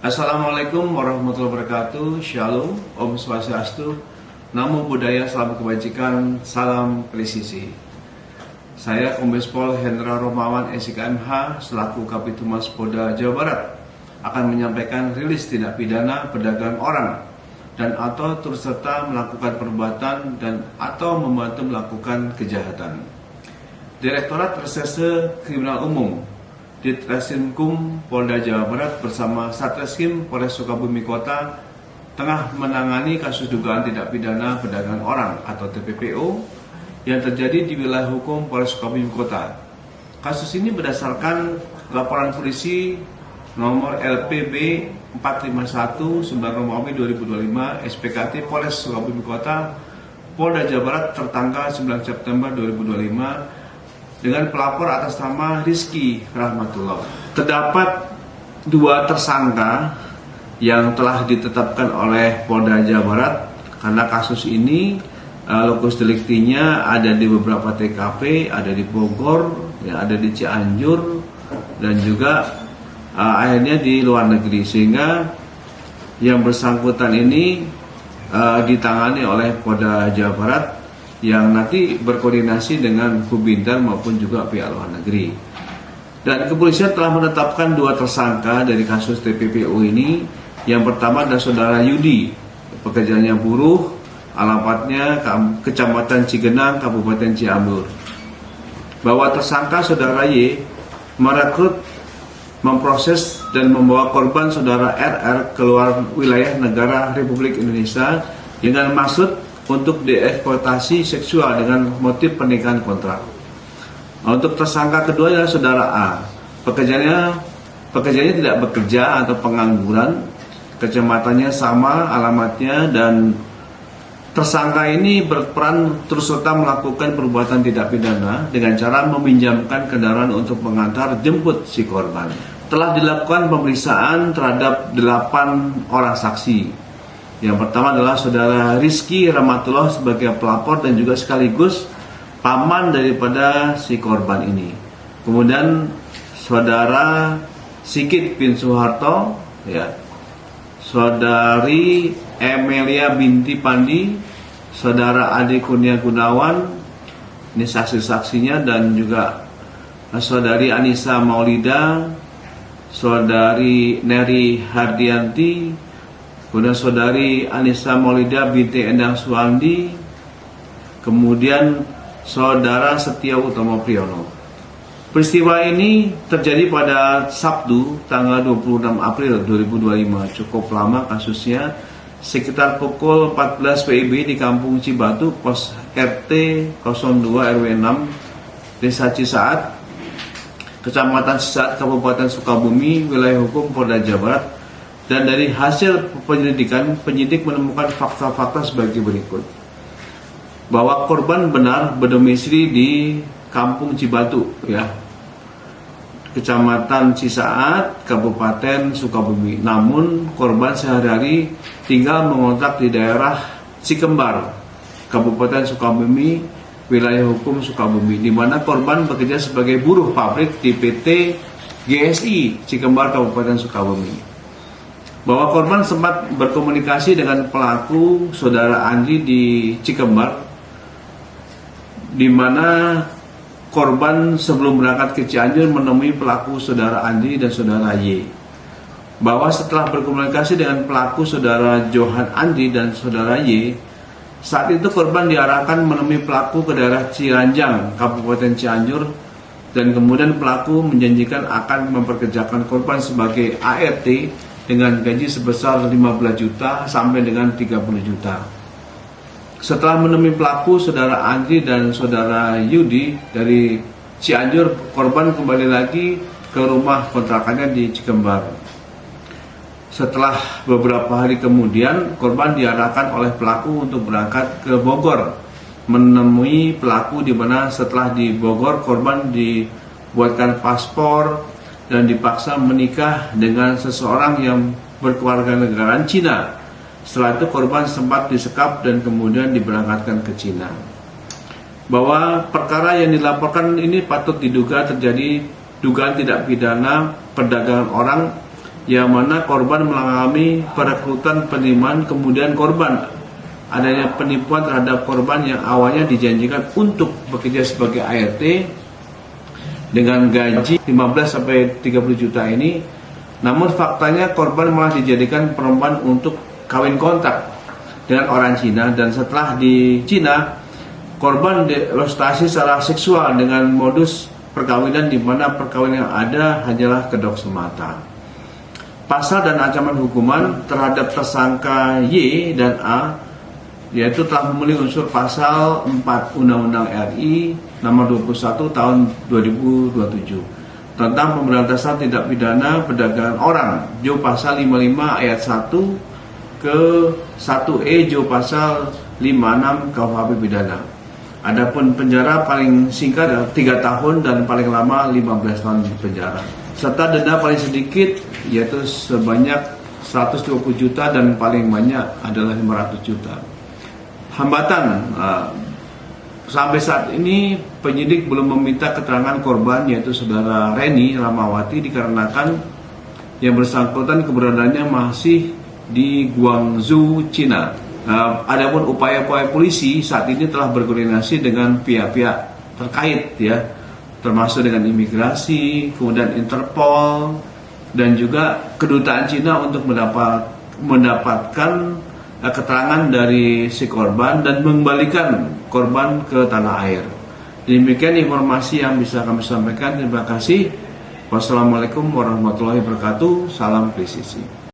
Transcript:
Assalamualaikum warahmatullahi wabarakatuh. Shalom, Om Swastiastu, Namo Buddhaya, salam kebajikan, salam presisi. Saya Kombes Pol Hendra Romawan SIKMH selaku Kapitumas Polda Jawa Barat akan menyampaikan rilis tindak pidana perdagangan orang dan atau turut serta melakukan perbuatan dan atau membantu melakukan kejahatan. Direktorat Reserse Kriminal Umum Ditreskrimkum Polda Jawa Barat bersama Satreskrim Polres Sukabumi Kota tengah menangani kasus dugaan tindak pidana perdagangan orang atau TPPO yang terjadi di wilayah hukum Polres Sukabumi Kota. Kasus ini berdasarkan laporan polisi nomor LPB 451 Romawi 2025 SPKT Polres Sukabumi Kota Polda Jawa Barat tertanggal 9 September 2025 dengan pelapor atas nama Rizky Rahmatullah. Terdapat dua tersangka yang telah ditetapkan oleh Polda Jawa Barat karena kasus ini lokus deliktinya ada di beberapa TKP, ada di Bogor, ya, ada di Cianjur, dan juga akhirnya di luar negeri, sehingga yang bersangkutan ini ditangani oleh Polda Jawa Barat yang nanti berkoordinasi dengan Hubindar maupun juga pihak luar negeri. Dan kepolisian telah menetapkan dua tersangka dari kasus TPPO ini. Yang pertama adalah saudara Yudi, pekerjaannya buruh, alamatnya Kecamatan Cigenang, Kabupaten Cianjur. Bahwa tersangka saudara Y merekrut, memproses dan membawa korban saudara RR keluar wilayah negara Republik Indonesia dengan maksud untuk dieksploitasi seksual dengan motif pernikahan kontrak. Untuk tersangka kedua adalah saudara A. Pekerjaannya tidak bekerja atau pengangguran, kecamatannya sama alamatnya, dan tersangka ini berperan terus serta melakukan perbuatan tidak pidana dengan cara meminjamkan kendaraan untuk mengantar jemput si korban. Telah dilakukan pemeriksaan terhadap 8 orang saksi. Yang pertama adalah saudara Rizky Rahmatullah sebagai pelapor dan juga sekaligus paman daripada si korban ini. Kemudian saudara Sigit bin Soeharto, ya, saudari Emilia binti Pandi, saudara Adi Kurnia Gunawan, ini saksi-saksinya, dan juga saudari Anissa Maulida, saudari Neri Hardianti, kemudian saudari Anissa Maulida binti Endang Suwandi, kemudian saudara Setia Utomo Priyono. Peristiwa ini terjadi pada Sabtu tanggal 26 April 2025. Cukup lama kasusnya, sekitar pukul 14 WIB di Kampung Cibatu, pos RT 02 RW 6 Desa Cisaat, Kecamatan Cisaat, Kabupaten Sukabumi, wilayah hukum Polda Jawa Barat. Dan dari hasil penyelidikan, penyidik menemukan fakta-fakta sebagai berikut. Bahwa korban benar berdomisili di Kampung Cibatu, ya, Kecamatan Cisaat, Kabupaten Sukabumi. Namun korban sehari-hari tinggal mengontrak di daerah Cikembar, Kabupaten Sukabumi, wilayah hukum Sukabumi, di mana korban bekerja sebagai buruh pabrik di PT GSI Cikembar, Kabupaten Sukabumi. Bahwa korban sempat berkomunikasi dengan pelaku saudara Andri di Cikembar, di mana korban sebelum berangkat ke Cianjur menemui pelaku saudara Andri dan saudara Y. Bahwa setelah berkomunikasi dengan pelaku saudara Johan Andri dan saudara Y, saat itu korban diarahkan menemui pelaku ke daerah Ciranjang, Kabupaten Cianjur, dan kemudian pelaku menjanjikan akan memperkerjakan korban sebagai ART dengan gaji sebesar 15 juta sampai dengan 30 juta. Setelah menemui pelaku saudara Andri dan saudara Yudi dari Cianjur, korban kembali lagi ke rumah kontrakannya di Cikembar. Setelah beberapa hari kemudian, korban diarahkan oleh pelaku untuk berangkat ke Bogor, menemui pelaku, di mana setelah di Bogor korban dibuatkan paspor dan dipaksa menikah dengan seseorang yang berkewarganegaraan Cina. Setelah itu korban sempat disekap dan kemudian diberangkatkan ke Cina. Bahwa perkara yang dilaporkan ini patut diduga terjadi dugaan tidak pidana perdagangan orang yang mana korban mengalami perekrutan penerimaan, kemudian korban adanya penipuan terhadap korban yang awalnya dijanjikan untuk bekerja sebagai ART dengan gaji 15 sampai 30 juta ini, namun faktanya korban malah dijadikan perempuan untuk kawin kontrak dengan orang Cina, dan setelah di Cina korban dieksploitasi secara seksual dengan modus perkawinan di mana perkawinan yang ada hanyalah kedok semata. Pasal dan ancaman hukuman terhadap tersangka Y dan A yaitu telah memenuhi unsur pasal 4 Undang-Undang RI nomor 21 tahun 2027 tentang pemberantasan tindak pidana perdagangan orang, Jo pasal 55 ayat 1 ke 1E Jo pasal 56 KUHP pidana. Adapun penjara paling singkat 3 tahun dan paling lama 15 tahun penjara. Serta denda paling sedikit yaitu sebanyak 120 juta dan paling banyak adalah 500 juta. Hambatan, sampai saat ini penyidik belum meminta keterangan korban yaitu saudara Reni Ramawati dikarenakan yang bersangkutan keberadaannya masih di Guangzhou, Cina. Adapun upaya-upaya polisi saat ini telah berkoordinasi dengan pihak-pihak terkait ya, termasuk dengan imigrasi, kemudian Interpol dan juga kedutaan Cina untuk mendapatkan keterangan dari si korban dan mengembalikan korban ke tanah air. Demikian informasi yang bisa kami sampaikan. Terima kasih. Wassalamualaikum warahmatullahi wabarakatuh. Salam presisi.